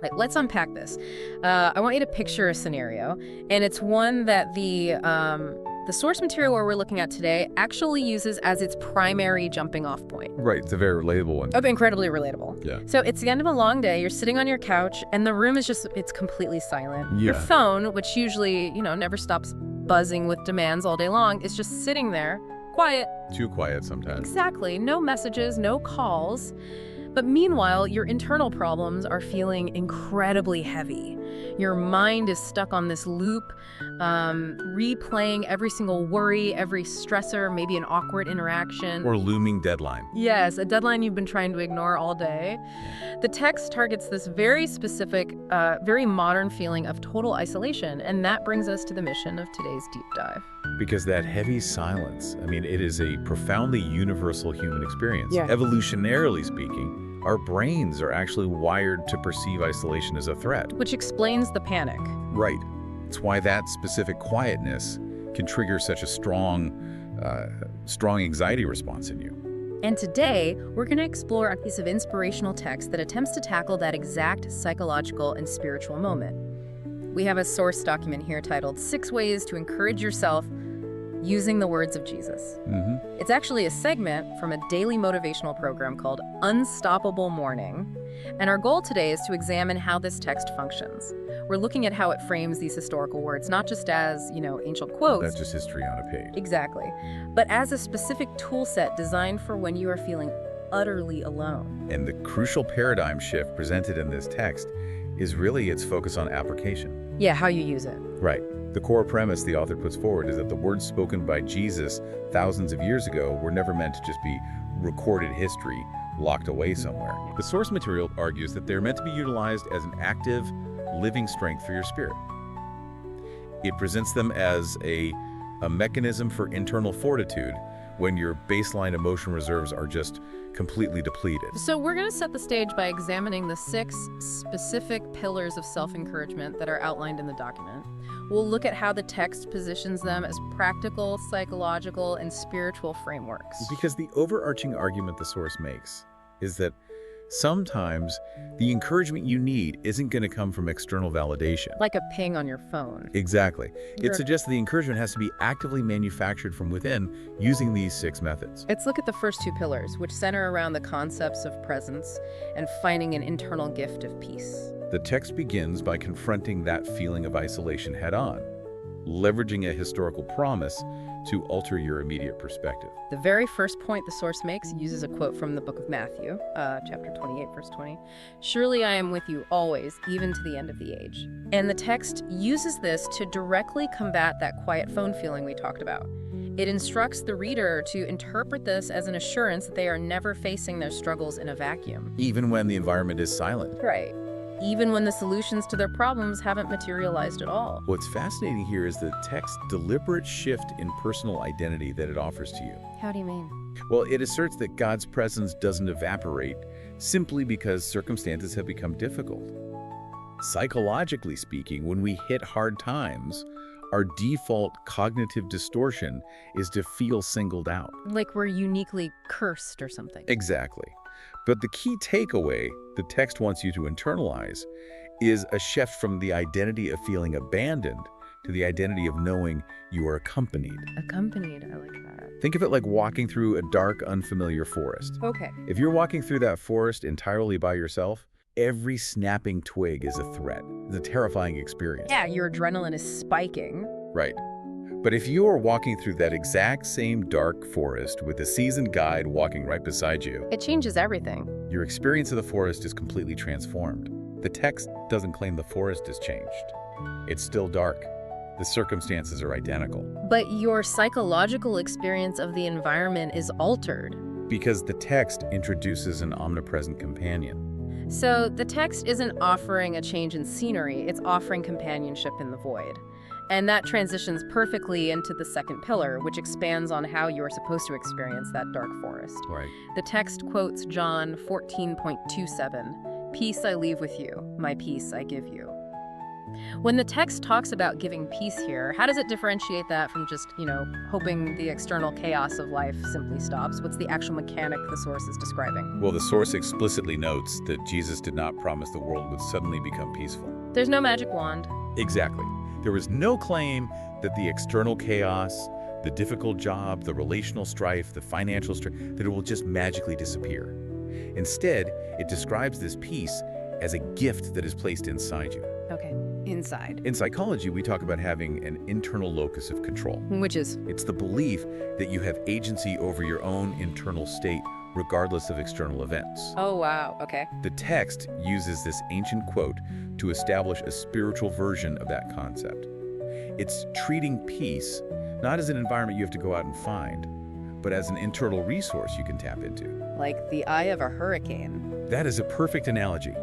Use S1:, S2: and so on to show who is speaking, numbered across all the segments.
S1: Like, let's unpack this. I want you to picture a scenario, and it's one that the source material where we're looking at today actually uses as its primary jumping off point.
S2: Right, it's a very relatable one.
S1: Oh, incredibly relatable.
S2: Yeah.
S1: So it's the end of a long day, you're sitting on your couch, and the room is it's completely silent.
S2: Yeah.
S1: Your phone, which usually, never stops buzzing with demands all day long, is just sitting there, quiet.
S2: Too quiet sometimes.
S1: Exactly. No messages, no calls. But meanwhile, your internal problems are feeling incredibly heavy. Your mind is stuck on this loop, replaying every single worry, every stressor, maybe an awkward interaction.
S2: Or looming deadline.
S1: Yes, a deadline you've been trying to ignore all day. The text targets this very specific, very modern feeling of total isolation, and that brings us to the mission of today's deep dive.
S2: Because that heavy silence, it is a profoundly universal human experience.
S1: Yeah.
S2: Evolutionarily speaking, our brains are actually wired to perceive isolation as a threat.
S1: Which explains the panic.
S2: Right. It's why that specific quietness can trigger such a strong anxiety response in you.
S1: And today, we're going to explore a piece of inspirational text that attempts to tackle that exact psychological and spiritual moment. We have a source document here titled 6 Ways to Encourage Yourself Using the Words of Jesus. It's actually a segment from a daily motivational program called Unstoppable Morning. And our goal today is to examine how this text functions. We're looking at how it frames these historical words, not just as, ancient quotes.
S2: That's just history on a page.
S1: Exactly. But as a specific tool set designed for when you are feeling utterly alone.
S2: And the crucial paradigm shift presented in this text is really its focus on application.
S1: Yeah, how you use it.
S2: Right. The core premise the author puts forward is that the words spoken by Jesus thousands of years ago were never meant to just be recorded history locked away somewhere. The source material argues that they're meant to be utilized as an active, living strength for your spirit. It presents them as a mechanism for internal fortitude when your baseline emotion reserves are just completely depleted.
S1: So we're going to set the stage by examining the 6 specific pillars of self-encouragement that are outlined in the document. We'll look at how the text positions them as practical, psychological, and spiritual frameworks.
S2: Because the overarching argument the source makes is that sometimes the encouragement you need isn't going to come from external validation.
S1: Like a ping on your phone.
S2: Exactly. It suggests the encouragement has to be actively manufactured from within using these 6 methods.
S1: Let's look at the first 2 pillars, which center around the concepts of presence and finding an internal gift of peace.
S2: The text begins by confronting that feeling of isolation head-on, leveraging a historical promise to alter your immediate perspective.
S1: The very first point the source makes uses a quote from the book of Matthew, chapter 28, verse 20. "Surely I am with you always, even to the end of the age." And the text uses this to directly combat that quiet phone feeling we talked about. It instructs the reader to interpret this as an assurance that they are never facing their struggles in a vacuum.
S2: Even when the environment is silent.
S1: Right. Even when the solutions to their problems haven't materialized at all.
S2: What's fascinating here is the text's deliberate shift in personal identity that it offers to you.
S1: How do you mean?
S2: Well, it asserts that God's presence doesn't evaporate simply because circumstances have become difficult. Psychologically speaking, when we hit hard times, our default cognitive distortion is to feel singled out.
S1: Like we're uniquely cursed or something.
S2: Exactly. But the key takeaway the text wants you to internalize is a shift from the identity of feeling abandoned to the identity of knowing you are accompanied.
S1: Accompanied, I like that.
S2: Think of it like walking through a dark, unfamiliar forest.
S1: Okay.
S2: If you're walking through that forest entirely by yourself, every snapping twig is a threat. It's a terrifying experience.
S1: Yeah, your adrenaline is spiking.
S2: Right. But if you are walking through that exact same dark forest with a seasoned guide walking right beside you,
S1: It changes everything.
S2: your experience of the forest is completely transformed. The text doesn't claim the forest has changed. It's still dark. The circumstances are identical.
S1: But your psychological experience of the environment is altered.
S2: Because the text introduces an omnipresent companion.
S1: So the text isn't offering a change in scenery, it's offering companionship in the void. And that transitions perfectly into the second pillar, which expands on how you are supposed to experience that dark forest.
S2: Right.
S1: The text quotes John 14.27, "Peace I leave with you, my peace I give you." When the text talks about giving peace here, how does it differentiate that from just, hoping the external chaos of life simply stops? What's the actual mechanic the source is describing?
S2: Well, the source explicitly notes that Jesus did not promise the world would suddenly become peaceful.
S1: There's no magic wand.
S2: Exactly. There was no claim that the external chaos, the difficult job, the relational strife, the financial strife, that it will just magically disappear. Instead, it describes this peace as a gift that is placed inside you.
S1: Okay, inside.
S2: In psychology, we talk about having an internal locus of control.
S1: Which is?
S2: It's the belief that you have agency over your own internal state, regardless of external events.
S1: Oh, wow, okay.
S2: The text uses this ancient quote to establish a spiritual version of that concept. It's treating peace not as an environment you have to go out and find, but as an internal resource you can tap into.
S1: Like the eye of a hurricane.
S2: That is a perfect analogy.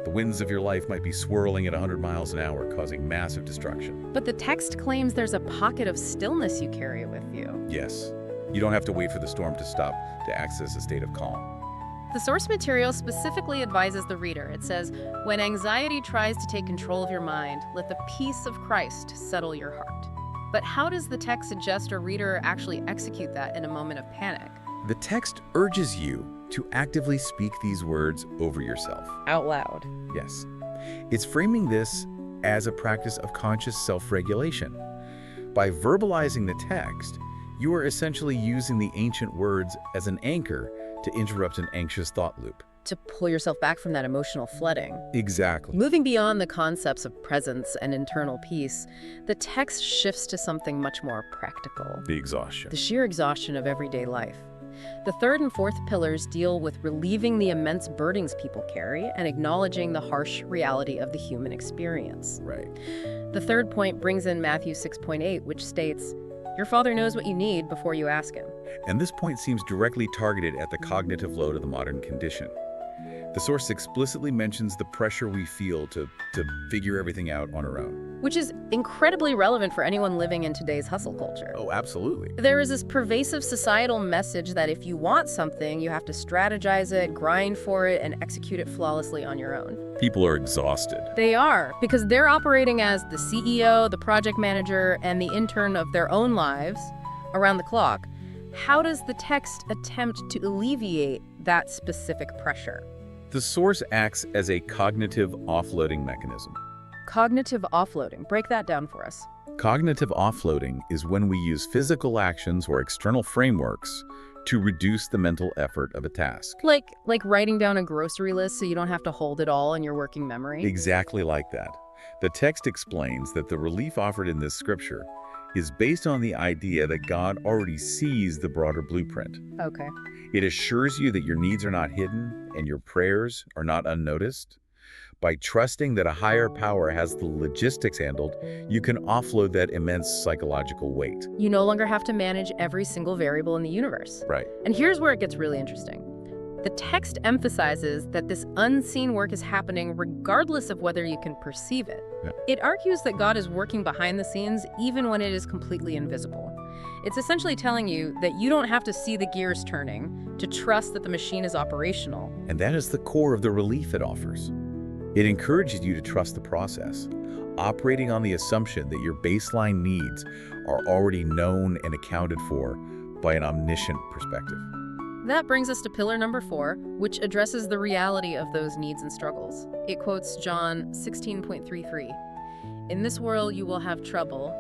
S2: The winds of your life might be swirling at 100 miles an hour, causing massive destruction.
S1: But the text claims there's a pocket of stillness you carry with you.
S2: Yes, you don't have to wait for the storm to stop to access a state of calm.
S1: The source material specifically advises the reader. It says, when anxiety tries to take control of your mind, let the peace of Christ settle your heart. But how does the text suggest a reader actually execute that in a moment of panic?
S2: The text urges you to actively speak these words over yourself.
S1: Out loud.
S2: Yes. It's framing this as a practice of conscious self-regulation. By verbalizing the text, you are essentially using the ancient words as an anchor to interrupt an anxious thought loop.
S1: To pull yourself back from that emotional flooding.
S2: Exactly.
S1: Moving beyond the concepts of presence and internal peace, the text shifts to something much more practical.
S2: The exhaustion.
S1: The sheer exhaustion of everyday life. The third and fourth pillars deal with relieving the immense burdens people carry and acknowledging the harsh reality of the human experience.
S2: Right.
S1: The third point brings in Matthew 6.8, which states, your Father knows what you need before you ask Him.
S2: And this point seems directly targeted at the cognitive load of the modern condition. The source explicitly mentions the pressure we feel to figure everything out on our own.
S1: Which is incredibly relevant for anyone living in today's hustle culture.
S2: Oh, absolutely.
S1: There is this pervasive societal message that if you want something, you have to strategize it, grind for it, and execute it flawlessly on your own.
S2: People are exhausted.
S1: They are, because they're operating as the CEO, the project manager, and the intern of their own lives around the clock. How does the text attempt to alleviate that specific pressure?
S2: The source acts as a cognitive offloading mechanism.
S1: Cognitive offloading. Break that down for us.
S2: Cognitive offloading is when we use physical actions or external frameworks to reduce the mental effort of a task.
S1: Like writing down a grocery list so you don't have to hold it all in your working memory?
S2: Exactly like that. The text explains that the relief offered in this scripture is based on the idea that God already sees the broader blueprint.
S1: Okay.
S2: It assures you that your needs are not hidden and your prayers are not unnoticed. By trusting that a higher power has the logistics handled, you can offload that immense psychological weight.
S1: You no longer have to manage every single variable in the universe.
S2: Right.
S1: And here's where it gets really interesting. The text emphasizes that this unseen work is happening regardless of whether you can perceive it.
S2: Yeah.
S1: It argues that God is working behind the scenes even when it is completely invisible. It's essentially telling you that you don't have to see the gears turning to trust that the machine is operational.
S2: And that is the core of the relief it offers. It encourages you to trust the process, operating on the assumption that your baseline needs are already known and accounted for by an omniscient perspective.
S1: That brings us to pillar number 4, which addresses the reality of those needs and struggles. It quotes John 16.33. In this world you will have trouble,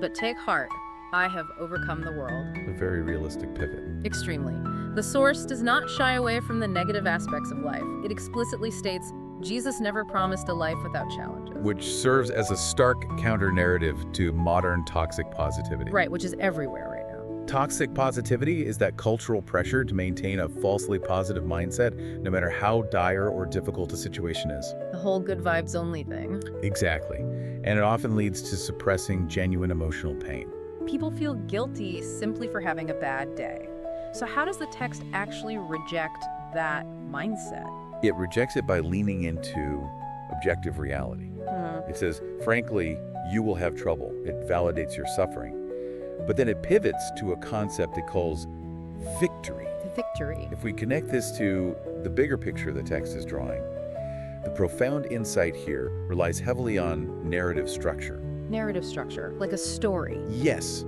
S1: but take heart, I have overcome the world.
S2: A very realistic pivot.
S1: Extremely. The source does not shy away from the negative aspects of life. It explicitly states, Jesus never promised a life without challenges.
S2: Which serves as a stark counter-narrative to modern toxic positivity.
S1: Right, which is everywhere right now.
S2: Toxic positivity is that cultural pressure to maintain a falsely positive mindset, no matter how dire or difficult a situation is.
S1: The whole good vibes only thing.
S2: Exactly. And it often leads to suppressing genuine emotional pain.
S1: People feel guilty simply for having a bad day. So how does the text actually reject that mindset?
S2: It rejects it by leaning into objective reality. It says, frankly, you will have trouble. It validates your suffering. But then it pivots to a concept it calls victory.
S1: Victory.
S2: If we connect this to the bigger picture the text is drawing, The profound insight here relies heavily on narrative structure.
S1: Narrative structure, like a story.
S2: Yes.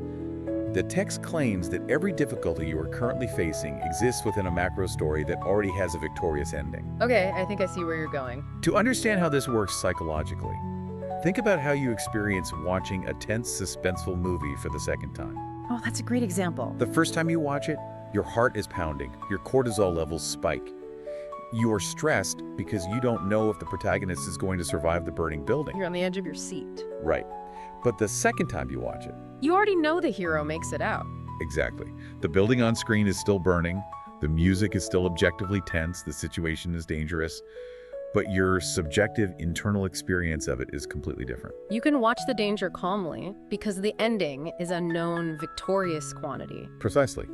S2: The text claims that every difficulty you are currently facing exists within a macro story that already has a victorious ending.
S1: Okay, I think I see where you're going.
S2: To understand how this works psychologically, think about how you experience watching a tense, suspenseful movie for the second time.
S1: Oh, that's a great example.
S2: The first time you watch it, your heart is pounding, your cortisol levels spike. You are stressed because you don't know if the protagonist is going to survive the burning building.
S1: You're on the edge of your seat.
S2: Right. But the second time you watch it,
S1: You already know the hero makes it out.
S2: exactly. The building on screen is still burning, the music is still objectively tense, the situation is dangerous, but your subjective internal experience of it is completely different.
S1: You can watch the danger calmly because the ending is a known victorious quantity.
S2: Precisely.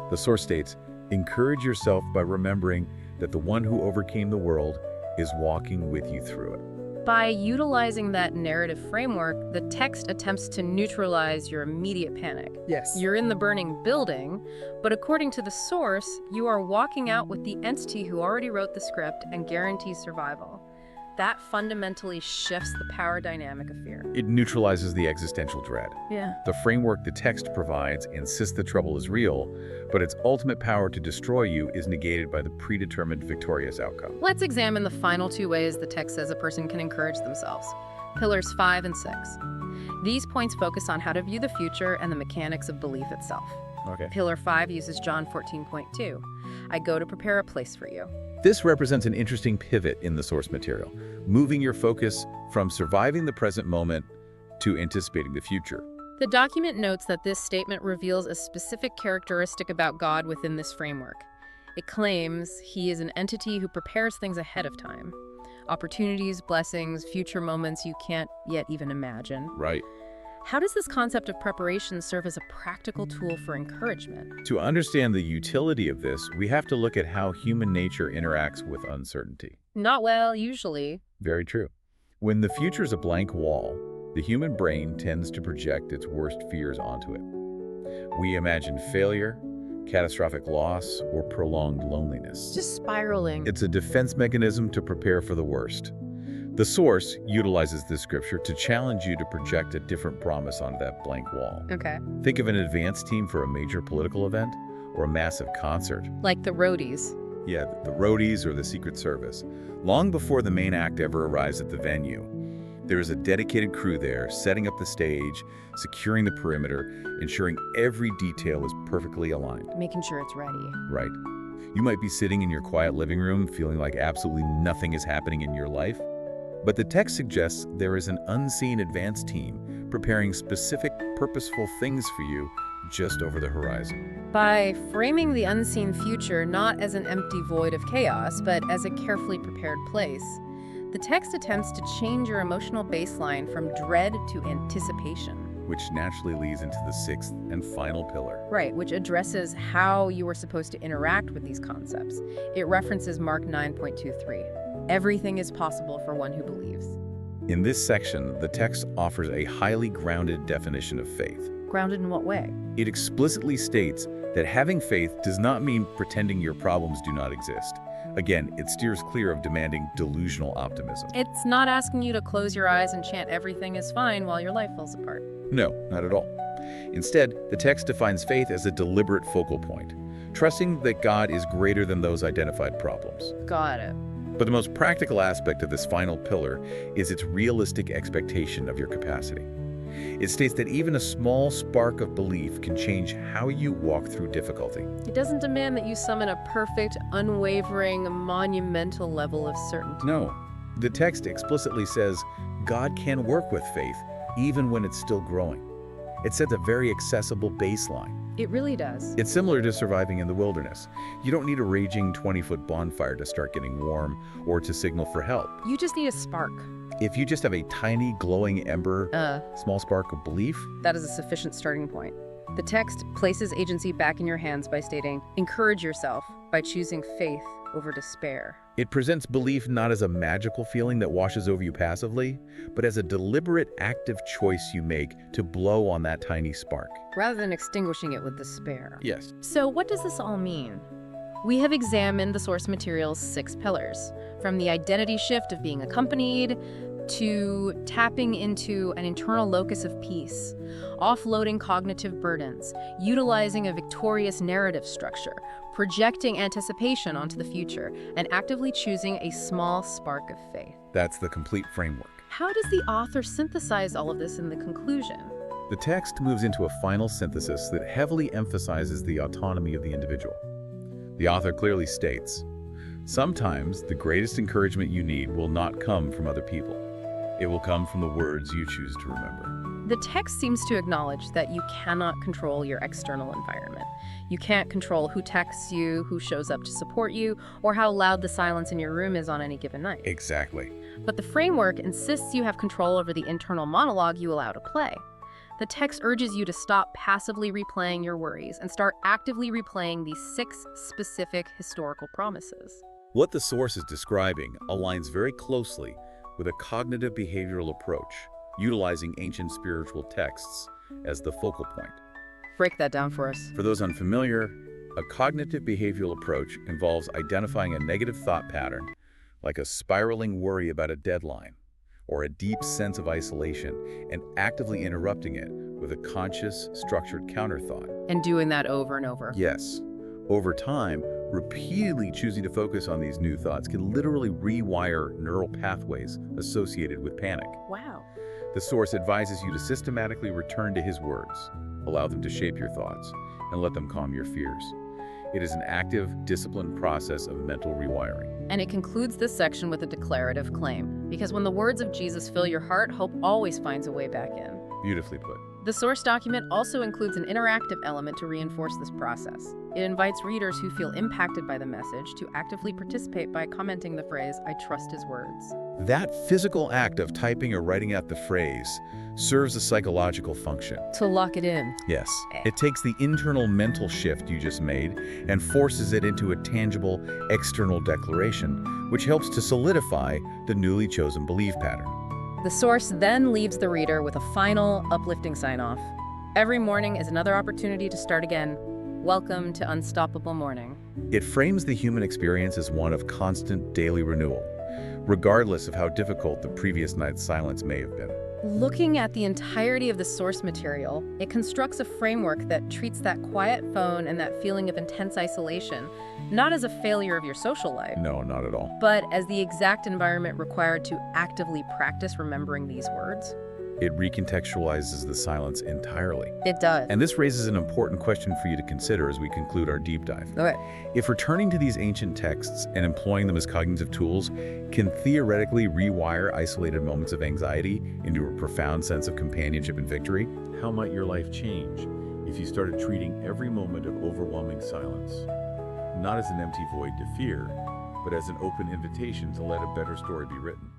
S2: The source states, encourage yourself by remembering that the one who overcame the world is walking with you through it.
S1: By utilizing that narrative framework, the text attempts to neutralize your immediate panic.
S3: Yes.
S1: You're in the burning building, but according to the source, you are walking out with the entity who already wrote the script and guarantees survival. That fundamentally shifts the power dynamic of fear.
S2: It neutralizes the existential dread.
S1: Yeah.
S2: The framework the text provides insists the trouble is real, but its ultimate power to destroy you is negated by the predetermined victorious outcome.
S1: Let's examine the final two ways the text says a person can encourage themselves. Pillars 5 and 6. These points focus on how to view the future and the mechanics of belief itself.
S2: Okay.
S1: Pillar 5 uses John 14.2. I go to prepare a place for you.
S2: This represents an interesting pivot in the source material, moving your focus from surviving the present moment to anticipating the future.
S1: The document notes that this statement reveals a specific characteristic about God within this framework. It claims he is an entity who prepares things ahead of time. Opportunities, blessings, future moments you can't yet even imagine.
S2: Right.
S1: How does this concept of preparation serve as a practical tool for encouragement?
S2: To understand the utility of this, we have to look at how human nature interacts with uncertainty.
S1: Not well, usually.
S2: Very true. When the future is a blank wall, the human brain tends to project its worst fears onto it. We imagine failure, catastrophic loss, or prolonged loneliness.
S1: Just spiraling.
S2: It's a defense mechanism to prepare for the worst. The source utilizes this scripture to challenge you to project a different promise onto that blank wall.
S1: Okay.
S2: Think of an advance team for a major political event or a massive concert.
S1: Like the roadies.
S2: Yeah, the roadies or the Secret Service. Long before the main act ever arrives at the venue, there is a dedicated crew there setting up the stage, securing the perimeter, ensuring every detail is perfectly aligned.
S1: Making sure it's ready.
S2: Right. You might be sitting in your quiet living room feeling like absolutely nothing is happening in your life. But the text suggests there is an unseen advance team preparing specific, purposeful things for you just over the horizon.
S1: By framing the unseen future not as an empty void of chaos, but as a carefully prepared place, the text attempts to change your emotional baseline from dread to anticipation.
S2: Which naturally leads into the sixth and final pillar.
S1: Right, which addresses how you are supposed to interact with these concepts. It references Mark 9.23. Everything is possible for one who believes.
S2: In this section, the text offers a highly grounded definition of faith.
S1: Grounded in what way?
S2: It explicitly states that having faith does not mean pretending your problems do not exist. Again, it steers clear of demanding delusional optimism.
S1: It's not asking you to close your eyes and chant everything is fine while your life falls apart.
S2: No, not at all. Instead, the text defines faith as a deliberate focal point, trusting that God is greater than those identified problems.
S1: Got it.
S2: But the most practical aspect of this final pillar is its realistic expectation of your capacity. It states that even a small spark of belief can change how you walk through difficulty.
S1: It doesn't demand that you summon a perfect, unwavering, monumental level of certainty.
S2: No, the text explicitly says God can work with faith even when it's still growing. It sets a very accessible baseline.
S1: It really does.
S2: It's similar to surviving in the wilderness. You don't need a raging 20-foot bonfire to start getting warm or to signal for help.
S1: You just need a spark.
S2: If you just have a tiny glowing ember, small spark of belief,
S1: That is a sufficient starting point. The text places agency back in your hands by stating, encourage yourself by choosing faith over despair.
S2: it presents belief not as a magical feeling that washes over you passively, but as a deliberate, active choice you make to blow on that tiny spark.
S1: Rather than extinguishing it with despair.
S2: Yes.
S1: So what does this all mean? We have examined the source material's 6 pillars, from the identity shift of being accompanied to tapping into an internal locus of peace, offloading cognitive burdens, utilizing a victorious narrative structure, projecting anticipation onto the future, and actively choosing a small spark of faith.
S2: That's the complete framework.
S1: How does the author synthesize all of this in the conclusion?
S2: The text moves into a final synthesis that heavily emphasizes the autonomy of the individual. The author clearly states, "Sometimes the greatest encouragement you need will not come from other people. It will come from the words you choose to remember."
S1: The text seems to acknowledge that you cannot control your external environment. You can't control who texts you, who shows up to support you, or how loud the silence in your room is on any given night.
S2: Exactly.
S1: But the framework insists you have control over the internal monologue you allow to play. The text urges you to stop passively replaying your worries and start actively replaying these 6 specific historical promises.
S2: What the source is describing aligns very closely with a cognitive behavioral approach, utilizing ancient spiritual texts as the focal point.
S1: Break that down for us.
S2: For those unfamiliar, a cognitive behavioral approach involves identifying a negative thought pattern, like a spiraling worry about a deadline, or a deep sense of isolation, and actively interrupting it with a conscious, structured counterthought.
S1: And doing that over and over.
S2: Yes. Over time, repeatedly choosing to focus on these new thoughts can literally rewire neural pathways associated with panic.
S1: Wow.
S2: The source advises you to systematically return to his words, allow them to shape your thoughts, and let them calm your fears. It is an active, disciplined process of mental rewiring.
S1: And it concludes this section with a declarative claim, because when the words of Jesus fill your heart, hope always finds a way back in.
S2: Beautifully put.
S1: The source document also includes an interactive element to reinforce this process. It invites readers who feel impacted by the message to actively participate by commenting the phrase, "I trust his words."
S2: That physical act of typing or writing out the phrase serves a psychological function.
S1: To lock it in.
S2: Yes. It takes the internal mental shift you just made and forces it into a tangible external declaration, which helps to solidify the newly chosen belief pattern.
S1: The source then leaves the reader with a final, uplifting sign-off. Every morning is another opportunity to start again. Welcome to Unstoppable Morning.
S2: It frames the human experience as one of constant daily renewal, regardless of how difficult the previous night's silence may have been.
S1: Looking at the entirety of the source material, it constructs a framework that treats that quiet phone and that feeling of intense isolation not as a failure of your social life,
S2: No, not at all.
S1: but as the exact environment required to actively practice remembering these words.
S2: It recontextualizes the silence entirely.
S1: It does.
S2: And this raises an important question for you to consider as we conclude our deep dive.
S1: Okay.
S2: If returning to these ancient texts and employing them as cognitive tools can theoretically rewire isolated moments of anxiety into a profound sense of companionship and victory, how might your life change if you started treating every moment of overwhelming silence not as an empty void to fear, but as an open invitation to let a better story be written?